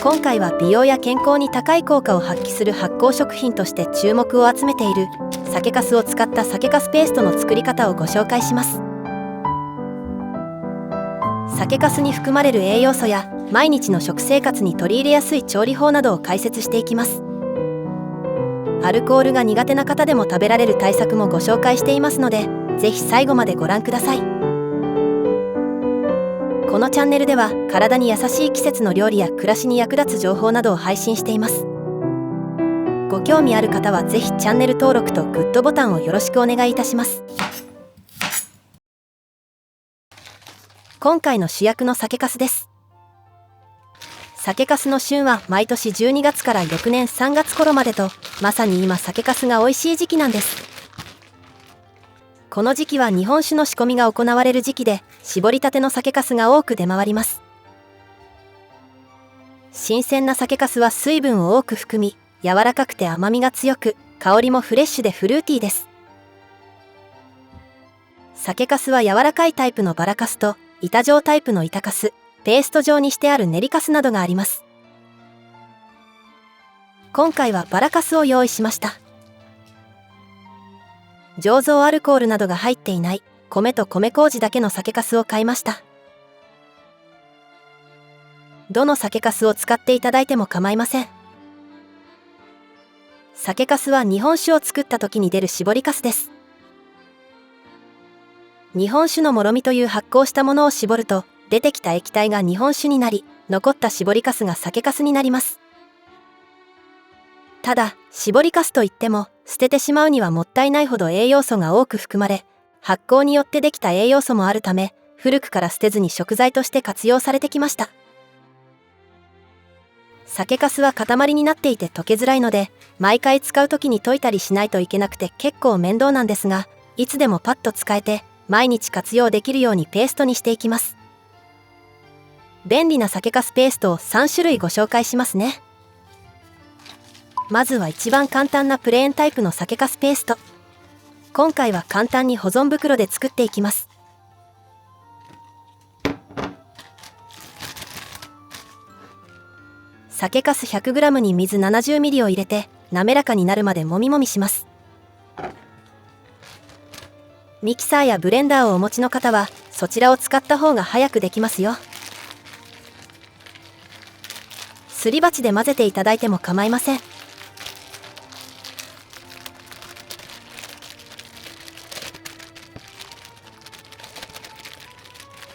今回は美容や健康に高い効果を発揮する発酵食品として注目を集めている酒粕を使った酒粕ペーストの作り方をご紹介します。酒粕に含まれる栄養素や毎日の食生活に取り入れやすい調理法などを解説していきます。アルコールが苦手な方でも食べられる対策もご紹介していますので、ぜひ最後までご覧ください。このチャンネルでは体に優しい季節の料理や暮らしに役立つ情報などを配信しています。ご興味ある方はぜひチャンネル登録とグッドボタンをよろしくお願いいたします。今回の主役の酒粕です。酒粕の旬は毎年12月から翌年3月頃までと、まさに今酒粕が美味しい時期なんです。この時期は日本酒の仕込みが行われる時期で、搾りたての酒粕が多く出回ります。新鮮な酒粕は水分を多く含み、柔らかくて甘みが強く、香りもフレッシュでフルーティーです。酒粕は柔らかいタイプのバラ粕と、板状タイプの板粕、ペースト状にしてある練り粕などがあります。今回はバラ粕を用意しました。醸造アルコールなどが入っていない米と米麹だけの酒粕を買いました。どの酒粕を使っていただいても構いません。酒粕は日本酒を作った時に出る搾り粕です。日本酒のもろみという発酵したものを搾ると、出てきた液体が日本酒になり、残った搾り粕が酒粕になります。ただ、搾り粕といっても、捨ててしまうにはもったいないほど栄養素が多く含まれ、発酵によってできた栄養素もあるため、古くから捨てずに食材として活用されてきました。酒粕は塊になっていて溶けづらいので、毎回使う時に溶いたりしないといけなくて結構面倒なんですが、いつでもパッと使えて、毎日活用できるようにペーストにしていきます。便利な酒粕ペーストを3種類ご紹介しますね。まずは一番簡単なプレーンタイプの酒粕ペースト。今回は簡単に保存袋で作っていきます。酒粕 100g に水 70ml を入れて滑らかになるまでもみもみします。ミキサーやブレンダーをお持ちの方はそちらを使った方が早くできますよ。すり鉢で混ぜていただいても構いません。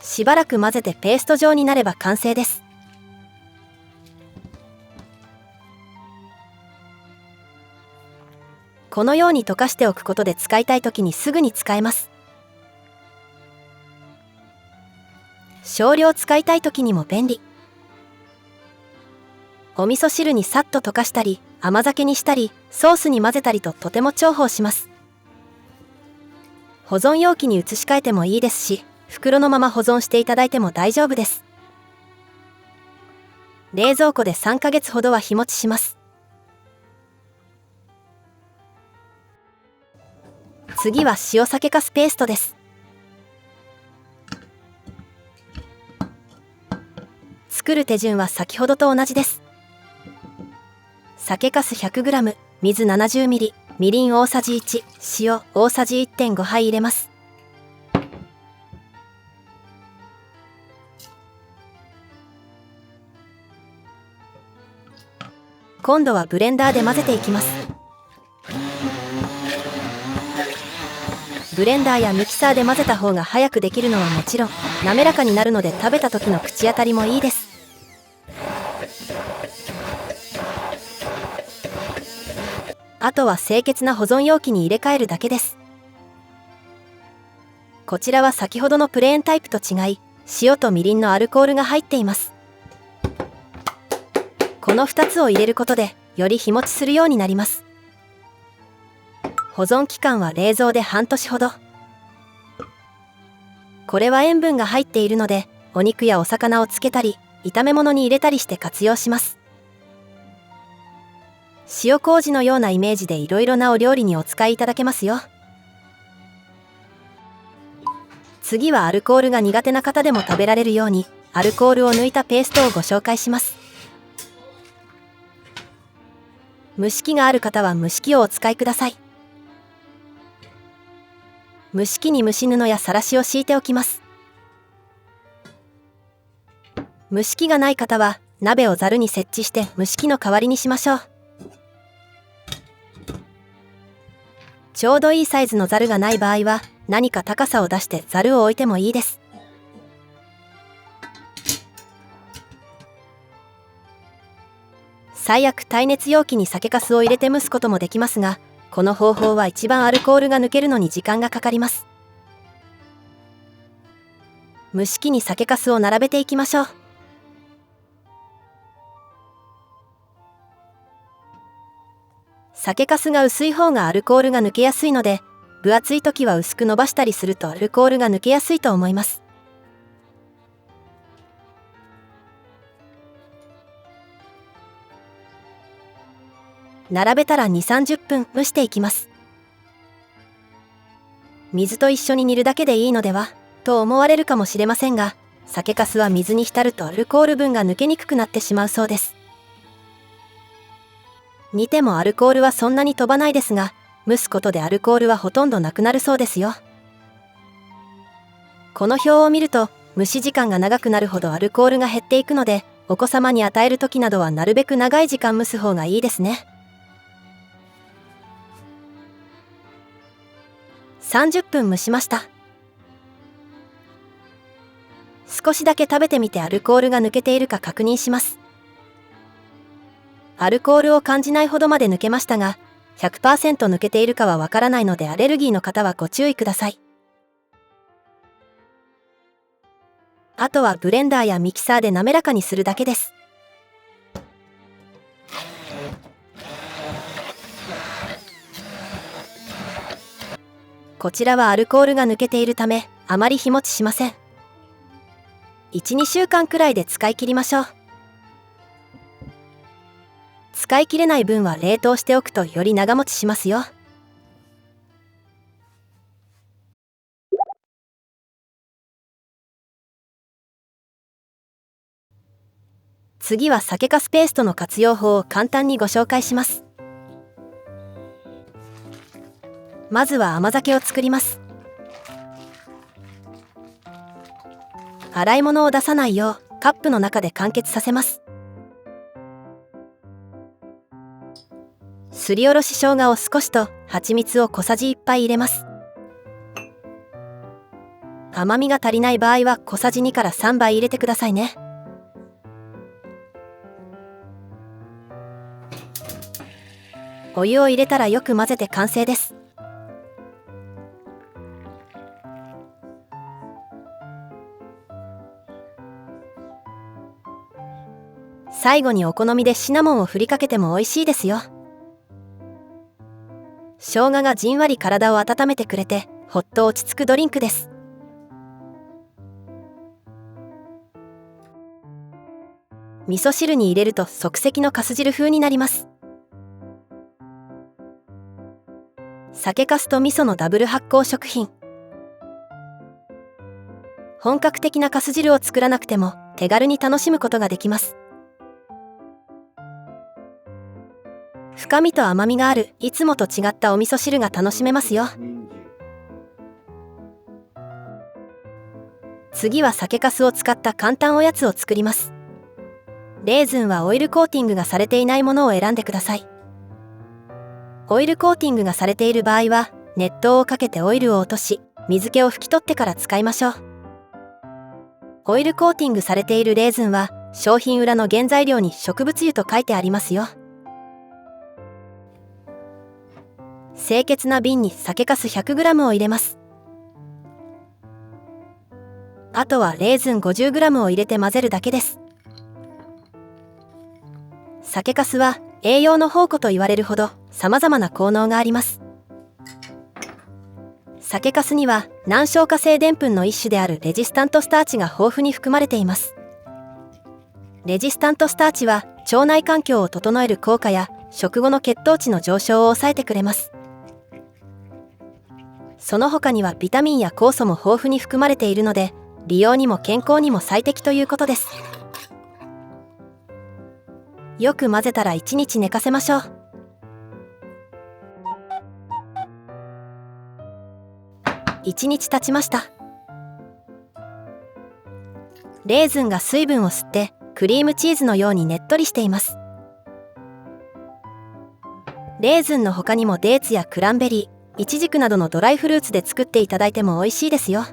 しばらく混ぜてペースト状になれば完成です。このように溶かしておくことで使いたい時にすぐに使えます。少量使いたい時にも便利。お味噌汁にさっと溶かしたり、甘酒にしたり、ソースに混ぜたりととても重宝します。保存容器に移し替えてもいいですし、袋のまま保存していただいても大丈夫です。冷蔵庫で3ヶ月ほどは日持ちします。次は塩酒粕ペーストです。作る手順は先ほどと同じです。酒粕 100g、水 70ml、みりん大さじ1、塩大さじ 1.5 杯入れます。今度はブレンダーで混ぜていきます。ブレンダーやミキサーで混ぜた方が早くできるのはもちろん、滑らかになるので食べた時の口当たりもいいです。あとは清潔な保存容器に入れ替えるだけです。こちらは先ほどのプレーンタイプと違い、塩とみりんのアルコールが入っています。この2つを入れることで、より日持ちするようになります。保存期間は冷蔵で半年ほど。これは塩分が入っているので、お肉やお魚をつけたり、炒め物に入れたりして活用します。塩麹のようなイメージでいろいろなお料理にお使いいただけますよ。次はアルコールが苦手な方でも食べられるように、アルコールを抜いたペーストをご紹介します。蒸し器がある方は蒸し器をお使いください。蒸し器に蒸し布やさらしを敷いておきます。蒸し器がない方は鍋をざるに設置して蒸し器の代わりにしましょう。ちょうどいいサイズのざるがない場合は何か高さを出してざるを置いてもいいです。最悪耐熱容器に酒粕を入れて蒸すこともできますが、この方法は一番アルコールが抜けるのに時間がかかります。蒸し器に酒粕を並べていきましょう。酒粕が薄い方がアルコールが抜けやすいので、分厚い時は薄く伸ばしたりするとアルコールが抜けやすいと思います。並べたら2、30分蒸していきます。水と一緒に煮るだけでいいのではと思われるかもしれませんが、酒粕は水に浸るとアルコール分が抜けにくくなってしまうそうです。煮てもアルコールはそんなに飛ばないですが、蒸すことでアルコールはほとんどなくなるそうですよ。この表を見ると、蒸し時間が長くなるほどアルコールが減っていくので、お子様に与える時などはなるべく長い時間蒸す方がいいですね。30分蒸しました。少しだけ食べてみてアルコールが抜けているか確認します。アルコールを感じないほどまで抜けましたが、100% 抜けているかはわからないのでアレルギーの方はご注意ください。あとはブレンダーやミキサーで滑らかにするだけです。こちらはアルコールが抜けているためあまり日持ちしません。1、2週間くらいで使い切りましょう。使い切れない分は冷凍しておくとより長持ちしますよ。次は酒粕ペーストの活用法を簡単にご紹介します。まずは甘酒を作ります。洗い物を出さないようカップの中で完結させます。すりおろし生姜を少しと蜂蜜を小さじ1杯入れます。甘みが足りない場合は小さじ2から3杯入れてくださいね。お湯を入れたらよく混ぜて完成です。最後にお好みでシナモンを振りかけても美味しいですよ。生姜がじんわり体を温めてくれてほっと落ち着くドリンクです。味噌汁に入れると即席の粕汁風になります。酒粕と味噌のダブル発酵食品。本格的な粕汁を作らなくても手軽に楽しむことができます。深みと甘みがあるいつもと違ったお味噌汁が楽しめますよ。次は酒粕を使った簡単おやつを作ります。レーズンはオイルコーティングがされていないものを選んでください。オイルコーティングがされている場合は熱湯をかけてオイルを落とし水気を拭き取ってから使いましょう。オイルコーティングされているレーズンは商品裏の原材料に植物油と書いてありますよ。清潔な瓶に酒粕 100g を入れます。あとはレーズン 50g を入れて混ぜるだけです。酒粕は栄養の宝庫と言われるほど様々な効能があります。酒粕には難消化性でんぷんの一種であるレジスタントスターチが豊富に含まれています。レジスタントスターチは腸内環境を整える効果や食後の血糖値の上昇を抑えてくれます。その他にはビタミンや酵素も豊富に含まれているので、利用にも健康にも最適ということです。よく混ぜたら1日寝かせましょう。1日経ちました。レーズンが水分を吸ってクリームチーズのようにねっとりしています。レーズンの他にもデーツやクランベリー、イチジクなどのドライフルーツで作っていただいても美味しいですよ。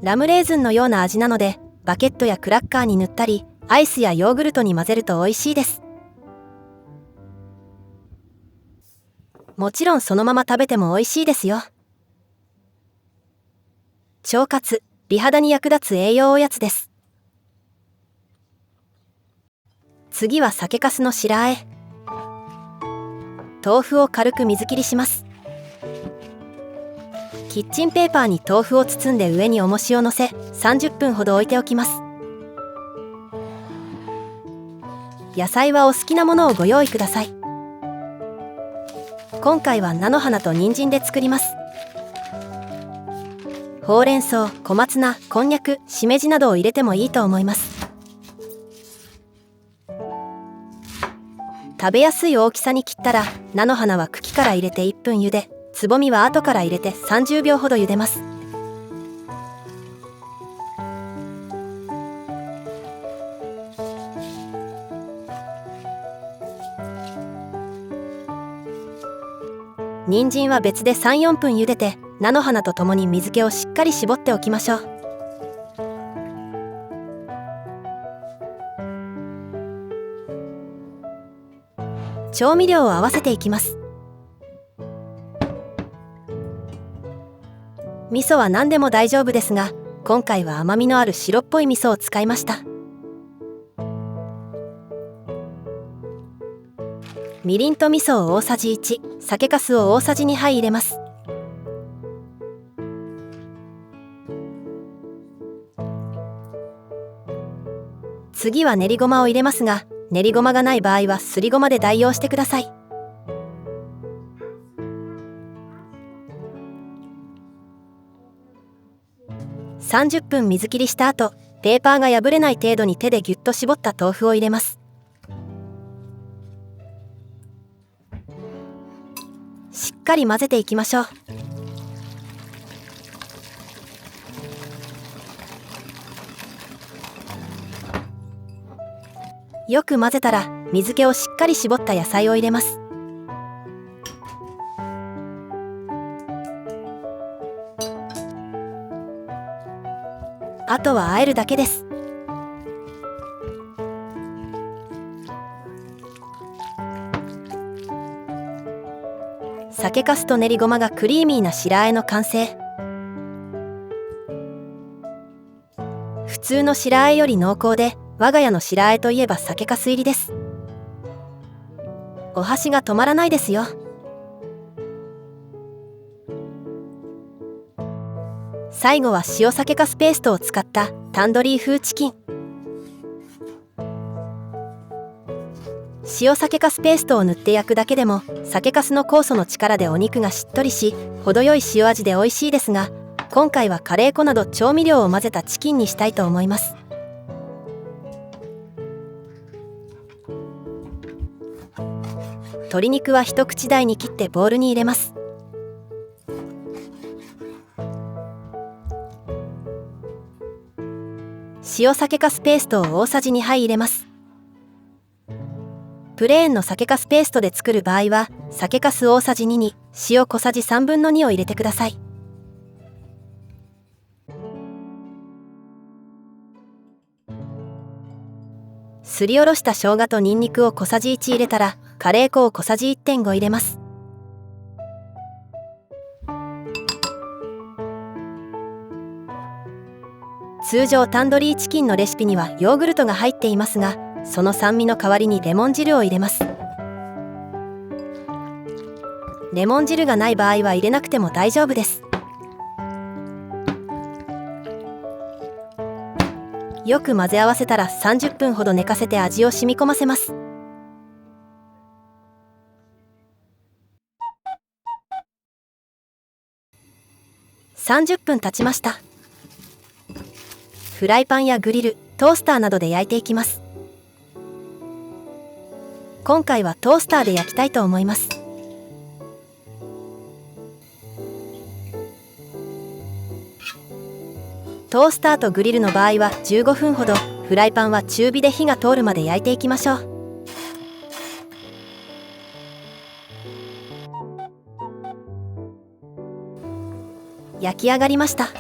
ラムレーズンのような味なので、バケットやクラッカーに塗ったり、アイスやヨーグルトに混ぜると美味しいです。もちろんそのまま食べても美味しいですよ。腸活、美肌に役立つ栄養おやつです。次は酒粕の白和え。豆腐を軽く水切りします。キッチンペーパーに豆腐を包んで上に重しを乗せ、30分ほど置いておきます。野菜はお好きなものをご用意ください。今回は菜の花と人参で作ります。ほうれん草、小松菜、こんにゃく、しめじなどを入れてもいいと思います。食べやすい大きさに切ったら、菜の花は茎から入れて1分茹で、つぼみは後から入れて30秒ほど茹でます。人参は別で 3,4 分茹でて、菜の花とともに水気をしっかり絞っておきましょう。調味料を合わせていきます。味噌は何でも大丈夫ですが、今回は甘みのある白っぽい味噌を使いました。みりんと味噌を大さじ1、酒粕を大さじ2杯入れます。次は練りごまを入れますが、練りごまがない場合はすりごまで代用してください。30分水切りした後、ペーパーが破れない程度に手でぎゅっと絞った豆腐を入れます。しっかり混ぜていきましょう。よく混ぜたら、水気をしっかり絞った野菜を入れます。あとは和えるだけです。酒粕と練りごまがクリーミーな白和えの完成。普通の白和えより濃厚で、我が家の白和えといえば酒粕入りです。お箸が止まらないですよ。最後は塩酒粕ペーストを使ったタンドリー風チキン。塩酒粕ペーストを塗って焼くだけでも、酒粕の酵素の力でお肉がしっとりし、程よい塩味で美味しいですが、今回はカレー粉など調味料を混ぜたチキンにしたいと思います。鶏肉は一口大に切ってボウルに入れます。塩酒粕ペーストを大さじ2杯入れます。プレーンの酒粕ペーストで作る場合は、酒粕大さじ2に塩小さじ3分の2を入れてください。すりおろした生姜とニンニクを小さじ1入れたら、カレー粉を小さじ 1.5 入れます。通常タンドリーチキンのレシピにはヨーグルトが入っていますが、その酸味の代わりにレモン汁を入れます。レモン汁がない場合は入れなくても大丈夫です。よく混ぜ合わせたら30分ほど寝かせて味を染み込ませます。30分経ちました。フライパンやグリル、トースターなどで焼いていきます。今回はトースターで焼きたいと思います。トースターとグリルの場合は15分ほど、フライパンは中火で火が通るまで焼いていきましょう。焼き上がりました。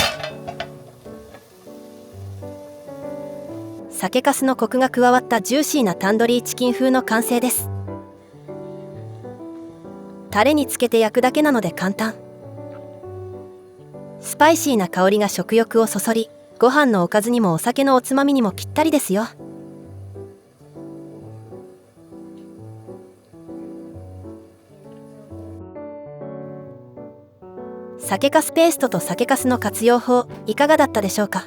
酒粕のコクが加わったジューシーなタンドリーチキン風の完成です。タレにつけて焼くだけなので簡単。スパイシーな香りが食欲をそそり、ご飯のおかずにもお酒のおつまみにもぴったりですよ。酒粕ペーストと酒粕の活用法、いかがだったでしょうか。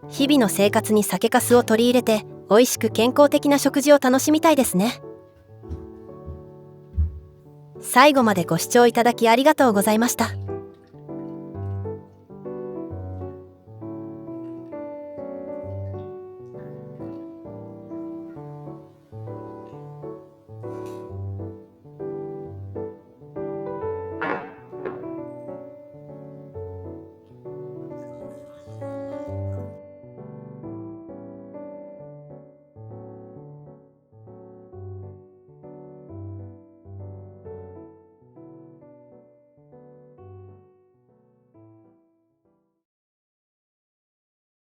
日々の生活に酒粕を取り入れて、美味しく健康的な食事を楽しみたいですね。最後までご視聴いただきありがとうございました。